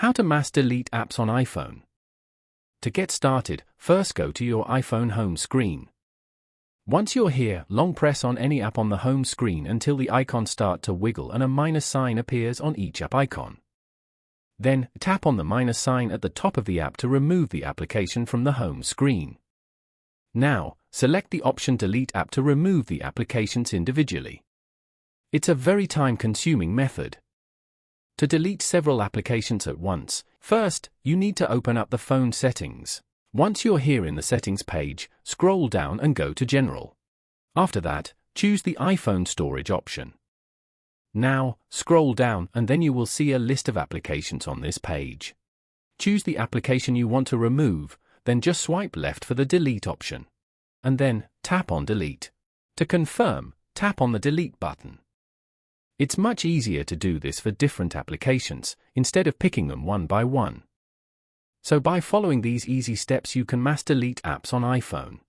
How to mass delete apps on iPhone. To get started, first go to your iPhone home screen. Once you're here, long press on any app on the home screen until the icons start to wiggle and a minus sign appears on each app icon. Then, tap on the minus sign at the top of the app to remove the application from the home screen. Now, select the option Delete App to remove the applications individually. It's a very time-consuming method. To delete several applications at once, first, you need to open up the phone settings. Once you're here in the settings page, scroll down and go to General. After that, choose the iPhone storage option. Now, scroll down and then you will see a list of applications on this page. Choose the application you want to remove, then just swipe left for the delete option. And then, tap on Delete. To confirm, tap on the Delete button. It's much easier to do this for different applications, instead of picking them one by one. So by following these easy steps you can mass delete apps on iPhone.